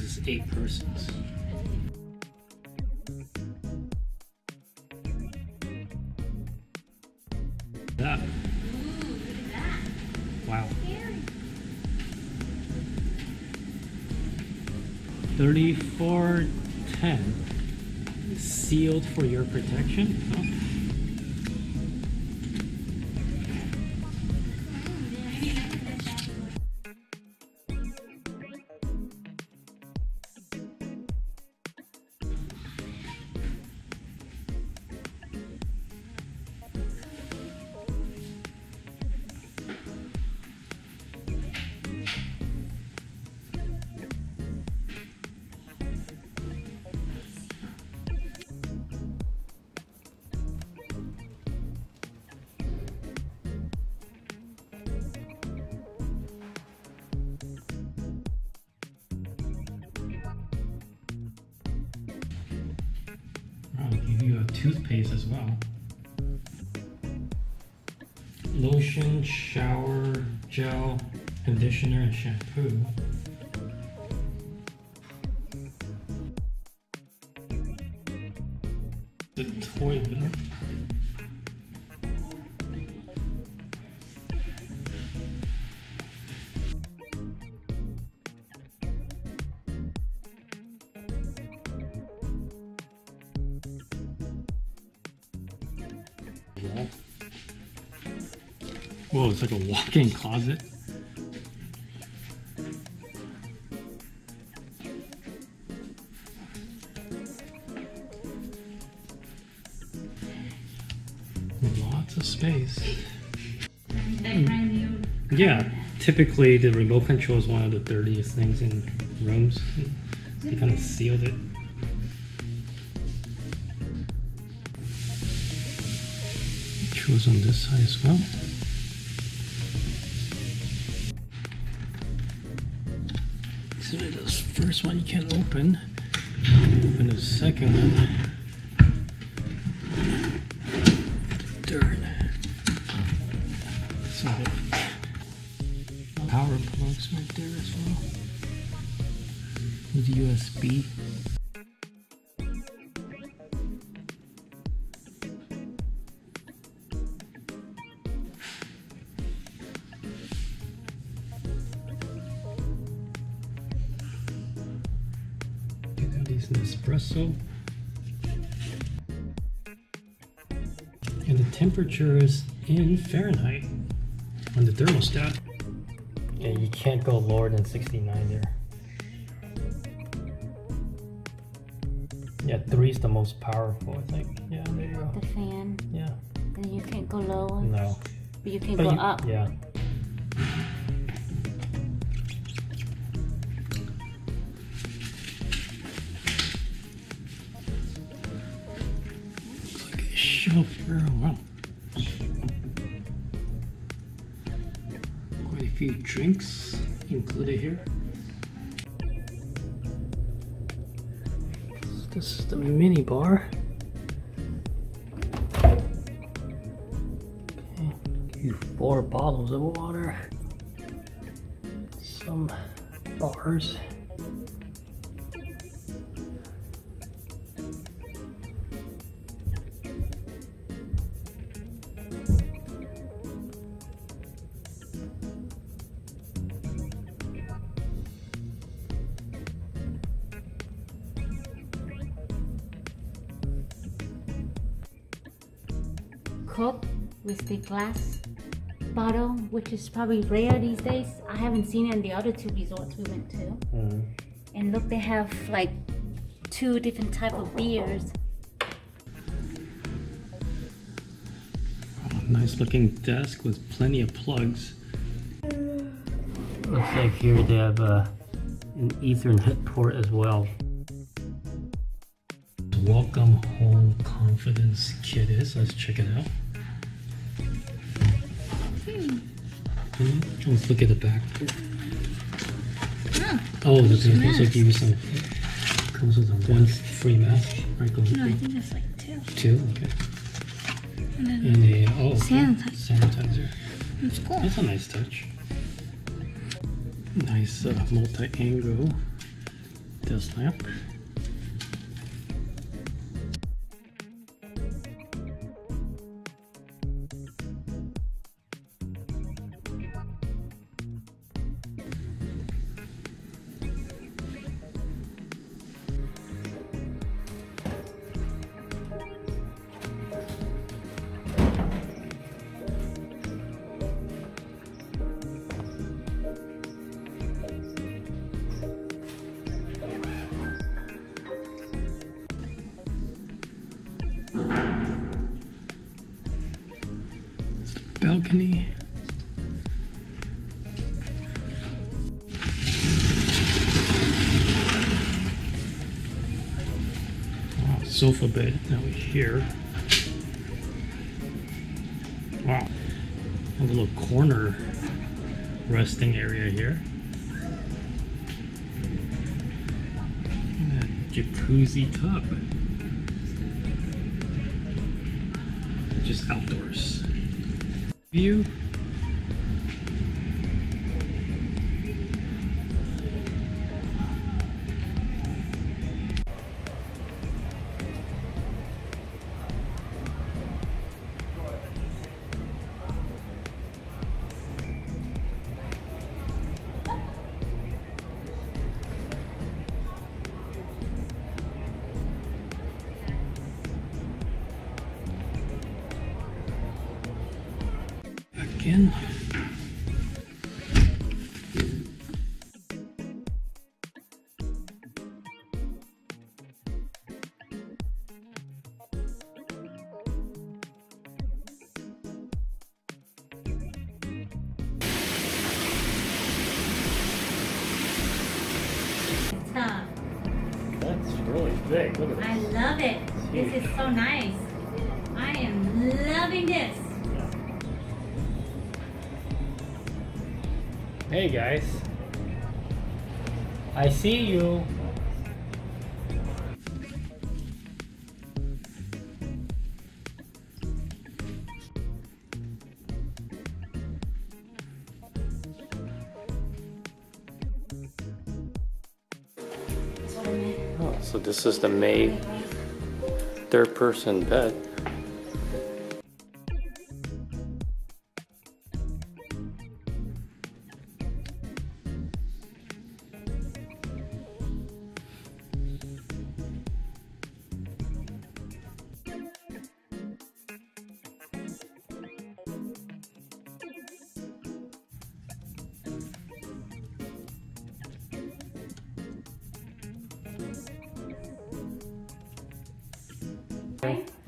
this is 8 persons. That. Wow. 3410. Sealed for your protection. Oh. I'll give you a toothpaste as well. Lotion, shower, gel, conditioner, and shampoo. The toilet. Whoa, it's like a walk-in closet. Lots of space. Yeah, typically the remote control is one of the dirtiest things in rooms. They kind of sealed it. Controls on this side as well. So the first one you can't open. Open the second one. Third. So power plugs right there as well. With USB. Nespresso, and the temperature is in Fahrenheit on the thermostat. Yeah, you can't go lower than 69 there. Yeah, 3 is the most powerful, I think. Yeah, there you go. The fan. Yeah. And you can't go lower. No. But you can go up. Yeah. Chauffeur, wow. Quite a few drinks included here. This is the mini bar. Okay, give you 4 bottles of water. Some bars. Coke with the glass bottle, which is probably rare these days. I haven't seen it in the other 2 resorts we went to. And look, they have like 2 different type of beers. Oh, nice looking desk with plenty of plugs. Looks like here they have an Ethernet port as well. Welcome Home Confidence Kit is. Let's check it out. Let's look at the back. Oh, this will also give you some. Comes with 1 free mask. Right, no, I think that's like 2. 2, okay. And then And a sanitizer. That's cool. That's a nice touch. Nice multi-angle this lamp. Balcony. Wow, sofa bed now here. Wow, a little corner resting area here. And a jacuzzi tub. Just outdoors. View. Again. That's really big. Look at this. I love it. This is so nice. I am loving this. Hey guys, I see you. Oh, so this is the May third person bed.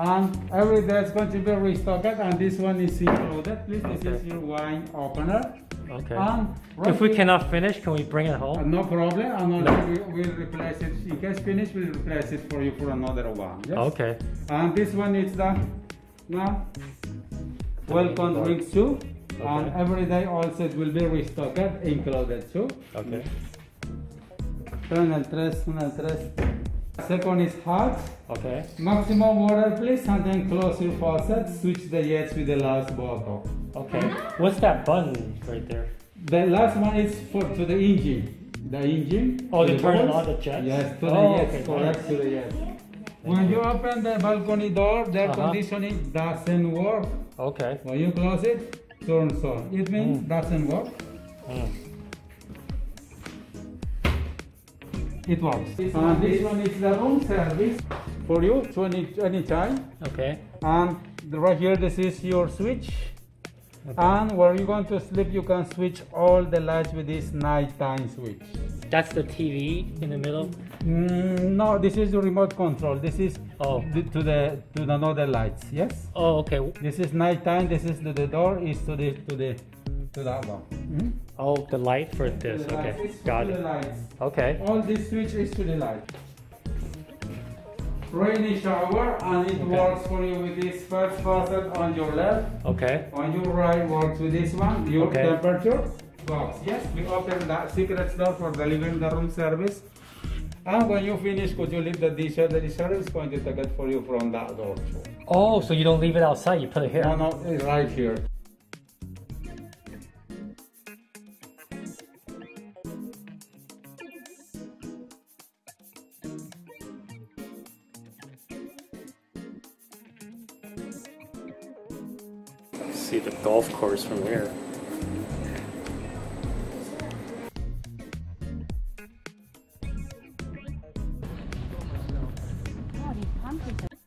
And every day is going to be restocked, and this one is included. Please, this is your wine opener. Okay. And If we cannot finish, can we bring it home? no problem, and also we'll replace it. In case finished, we'll replace it for you for another one. Yes? Okay. And this one is the welcome drink too. And every day also it will be restocked, included too. Okay. One tres. Second is hot. Okay. Maximum water please, and then close your faucet, switch the jets with the last bottle. Okay. What's that button right there? The last one is to the engine. The engine. Oh, to the turn bolts. on the jets? Yes, to the jets, okay. correct, to the jets. When you open the balcony door, the air conditioning doesn't work. Okay. When you close it, turns on. It means doesn't work. It works. And this one is the room service for you to anytime. Okay. And right here, this is your switch. Okay. And where you're going to sleep, you can switch all the lights with this nighttime switch. That's the TV in the middle? No, this is the remote control. This is to another lights. Yes. Oh, okay. This is nighttime. This is the door is to that one. Oh, the light for this. Okay, got it. Okay. All this switch is to the light. Rainy shower, and it works for you with this first faucet on your left. Okay. On your right works with this one. Your temperature box. Yes, we open the secret door for the living room service. And when you finish, could you leave the disher? The disher is going to take it for you from that door too. Oh, so you don't leave it outside, you put it here? No, it's right here. See the golf course from here. Oh, these pumpkins are